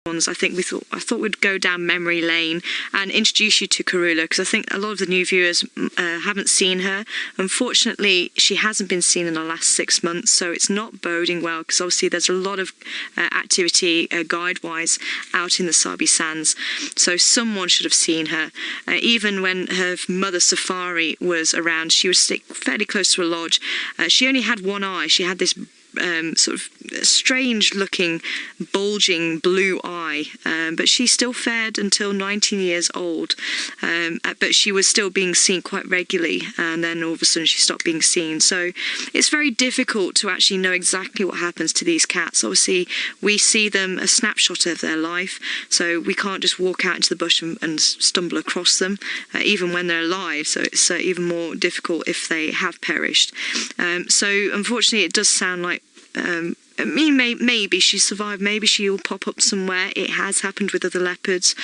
ones, I thought we'd go down memory lane and introduce you to Karula, because I think a lot of the new viewers haven't seen her. Unfortunately, she hasn't been seen in the last 6 months, so it's not boding well, because obviously there's a lot of activity guide-wise out in the Sabi Sands, so someone should have seen her. Even when her mother Safari was around, she was fairly close to a lodge. She only had one eye. She had this sort of strange looking bulging blue eye, but she still fared until 19 years old, but she was still being seen quite regularly, and then all of a sudden she stopped being seen. So it's very difficult to actually know exactly what happens to these cats. Obviously we see them a snapshot of their life, so we can't just walk out into the bush and stumble across them, even when they're alive, so it's even more difficult if they have perished. So unfortunately it does sound like I mean, maybe she survived, maybe she'll pop up somewhere. It has happened with other leopards,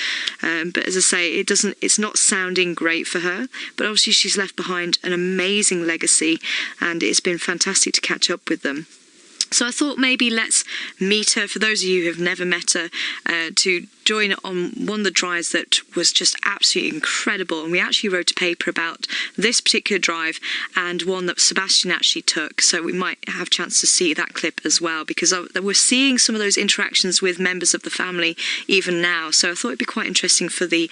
but as I say, it's not sounding great for her, but obviously she's left behind an amazing legacy, and it's been fantastic to catch up with them. So I thought maybe let's meet her, for those of you who have never met her, to join on one of the drives that was just absolutely incredible. And we actually wrote a paper about this particular drive and one that Sebastian actually took, so we might have a chance to see that clip as well, because we're seeing some of those interactions with members of the family even now, so I thought it'd be quite interesting for the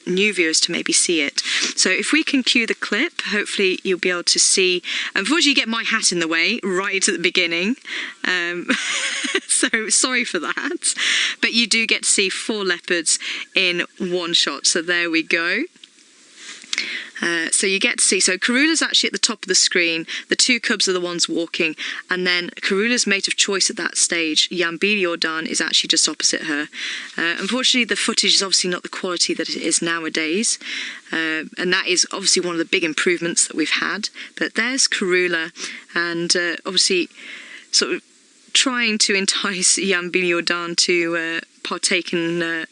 new viewers to maybe see it. So if we can cue the clip, hopefully you'll be able to see. Unfortunately you get my hat in the way right at the beginning, so sorry for that, but you do get to see 4 leopards in one shot. So there we go. So you get to see, so Karula's actually at the top of the screen, the 2 cubs are the ones walking, and then Karula's mate of choice at that stage, Yambili Ordan, is actually just opposite her. Unfortunately the footage is obviously not the quality that it is nowadays, and that is obviously one of the big improvements that we've had, but there's Karula, and obviously sort of trying to entice Yambili Ordan to partake in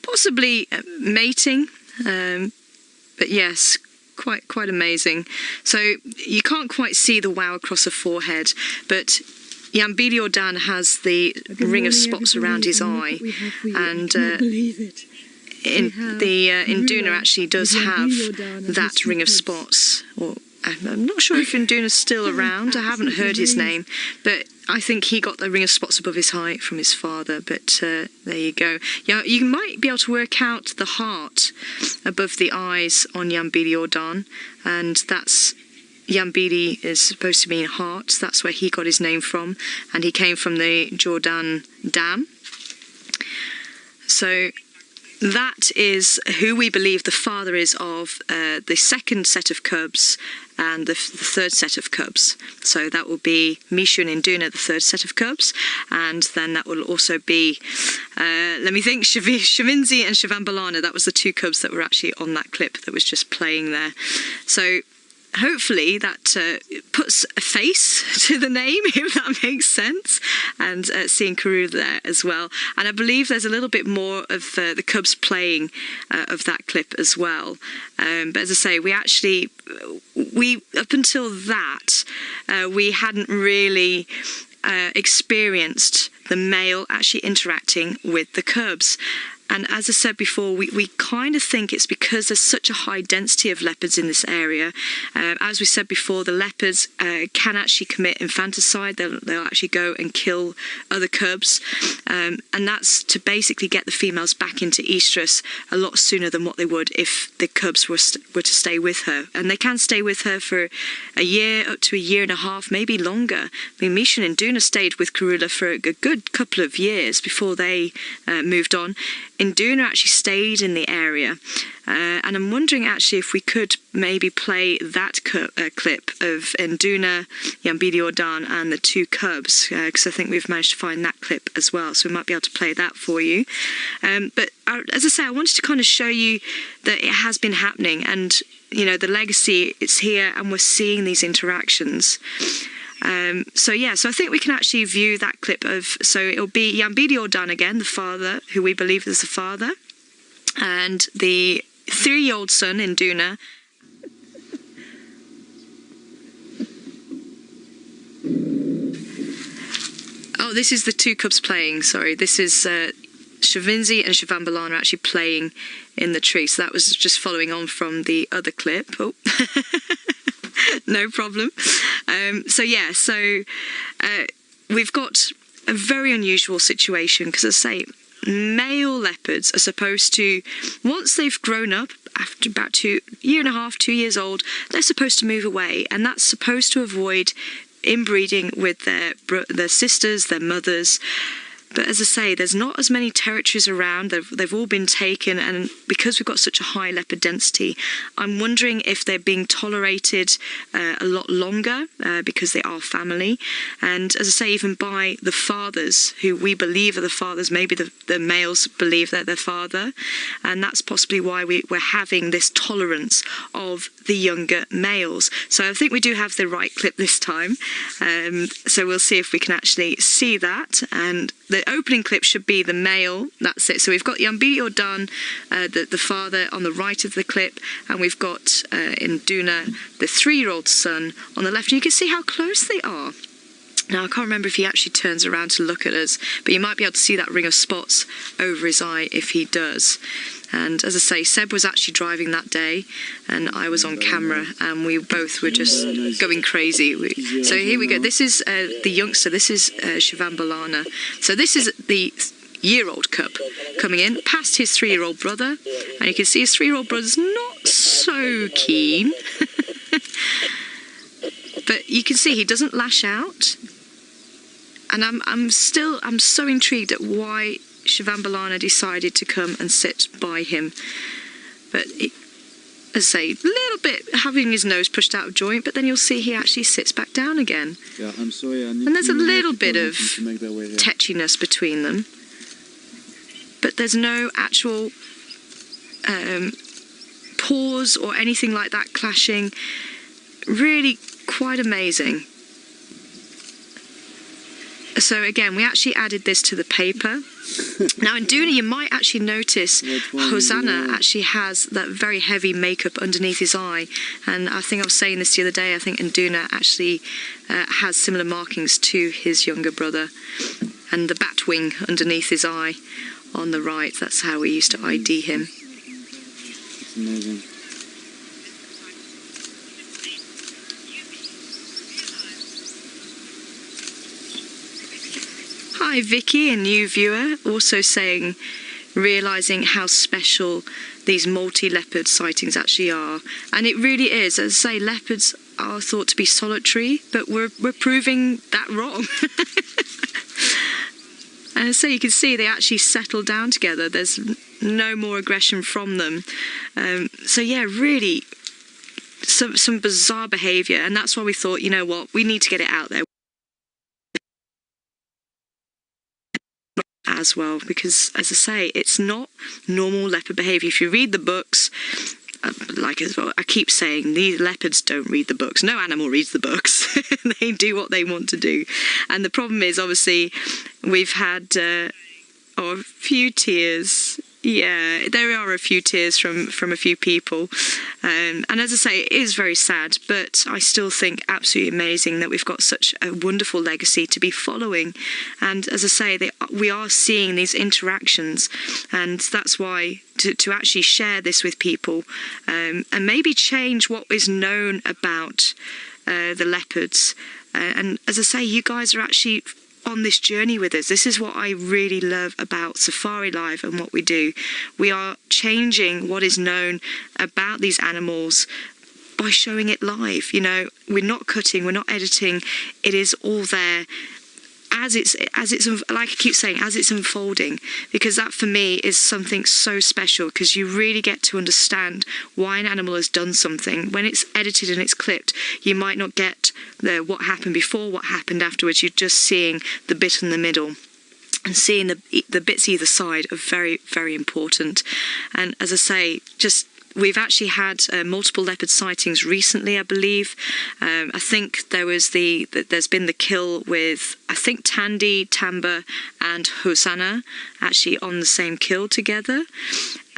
possibly mating, but yes, quite amazing. So you can't quite see the wow across her forehead, but Yambili Ordan has the ring of spots around his eye, and Induna actually does have that ring of spots. Or I'm not sure if Induna's still around. I haven't heard his name, but I think he got the ring of spots above his height from his father, but there you go. Yeah, you might be able to work out the heart above the eyes on Yambili Ordan, and that's Yambili is supposed to mean heart. That's where he got his name from, and he came from the Jordan Dam. So that is who we believe the father is of the second set of cubs and the third set of cubs. So that will be Mishu and Induna, the third set of cubs, and then that will also be, let me think, Shavinzi and Shavambalana. That was the 2 cubs that were actually on that clip that was just playing there. So hopefully that puts a face to the name, if that makes sense, and seeing Karula there as well. And I believe there's a little bit more of the cubs playing of that clip as well. But as I say, up until that, we hadn't really experienced the male actually interacting with the cubs. And as I said before, we kind of think it's because there's such a high density of leopards in this area. As we said before, the leopards can actually commit infanticide. They'll actually go and kill other cubs. And that's to basically get the females back into estrus a lot sooner than what they would if the cubs were to stay with her. And they can stay with her for a year, up to a year and a half, maybe longer. I mean, Misha and Induna stayed with Karula for a good couple of years before they moved on. Induna actually stayed in the area, and I'm wondering actually if we could maybe play that clip of Induna, Yambili Ordan and the 2 cubs, because I think we've managed to find that clip as well, so we might be able to play that for you. But as I say, I wanted to kind of show you that it has been happening, and you know, the legacy, it's here, and we're seeing these interactions. So yeah, so I think we can actually view that clip of, so it'll be Yambili Ordan again, the father, who we believe is the father, and the 3-year-old son, Induna. Oh, this is the 2 cubs playing, sorry, this is Shavinzi and Shivambalana are actually playing in the tree. So that was just following on from the other clip. Oh, no problem. We've got a very unusual situation because, as I say, male leopards are supposed to, once they've grown up, after about 2 years old, they're supposed to move away, and that's supposed to avoid inbreeding with their sisters, their mothers. But as I say, there's not as many territories around. They've all been taken, and because we've got such a high leopard density, I'm wondering if they're being tolerated a lot longer because they are family. And as I say, even by the fathers, who we believe are the fathers, maybe the males believe they're their father, and that's possibly why we're having this tolerance of the younger males. So I think we do have the right clip this time. So we'll see if we can actually see that. And the opening clip should be the male. That's it. So we've got Yambi Ordan, the father, on the right of the clip, and we've got Induna, the 3-year-old son, on the left. And you can see how close they are. Now, I can't remember if he actually turns around to look at us, but you might be able to see that ring of spots over his eye if he does. And as I say, Seb was actually driving that day, and I was on camera, and we both were just going crazy. So here we go. This is the youngster. This is Shivambalana. So this is the year-old cub coming in, past his 3-year-old brother, and you can see his 3-year-old brother's not so keen. But you can see he doesn't lash out. And I'm so intrigued at why Shivambalana decided to come and sit by him. But as I say, a little bit having his nose pushed out of joint, but then you'll see he actually sits back down again. Yeah, I'm sorry. And there's a little bit of tetchiness between them. But there's no actual pause or anything like that clashing. Really quite amazing. So again, we actually added this to the paper. Now in Duna, you might actually notice Hosanna actually has that very heavy makeup underneath his eye. And I think I was saying this the other day, I think Induna actually has similar markings to his younger brother. And the bat wing underneath his eye on the right, that's how we used to ID him. It's amazing. Hi Vicky, a new viewer, also saying, realising how special these multi-leopard sightings actually are. And it really is. As I say, leopards are thought to be solitary, but we're proving that wrong. And as I say, you can see they actually settle down together. There's no more aggression from them. So yeah, really some bizarre behaviour, and that's why we thought, you know what, we need to get it out there as well, because as I say, it's not normal leopard behaviour. If you read the books, like as well, I keep saying, these leopards don't read the books. No animal reads the books. They do what they want to do. And the problem is, obviously, we've had a few tears. Yeah, there are a few tears from a few people. And as I say, it is very sad, but I still think absolutely amazing that we've got such a wonderful legacy to be following. And as I say, we are seeing these interactions, and that's why to actually share this with people and maybe change what is known about the leopards. And as I say, you guys are actually on this journey with us. This is what I really love about Safari Live and what we do. We are changing what is known about these animals by showing it live. You know, we're not cutting, we're not editing. It is all there as it's like I keep saying, as it's unfolding, because that for me is something so special, because you really get to understand why an animal has done something. When it's edited and it's clipped, you might not get what happened before, what happened afterwards. You're just seeing the bit in the middle. And seeing the bits either side are very, very important. And as I say, we've actually had multiple leopard sightings recently, I believe. I think there's been the kill with, I think, Tandy, Tamba and Hosanna actually on the same kill together.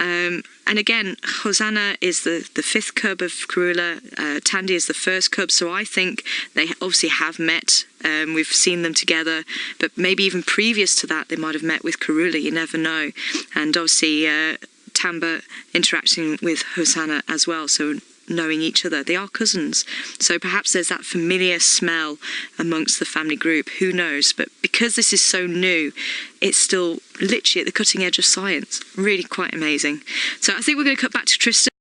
And again, Hosanna is the fifth cub of Karula. Tandy is the first cub, so I think they obviously have met. We've seen them together, but maybe even previous to that, they might have met with Karula. You never know. And obviously, Tamba interacting with Hosanna as well, so knowing each other. They are cousins, so perhaps there's that familiar smell amongst the family group. Who knows? But because this is so new, it's still literally at the cutting edge of science. Really quite amazing. So I think we're going to cut back to Tristan.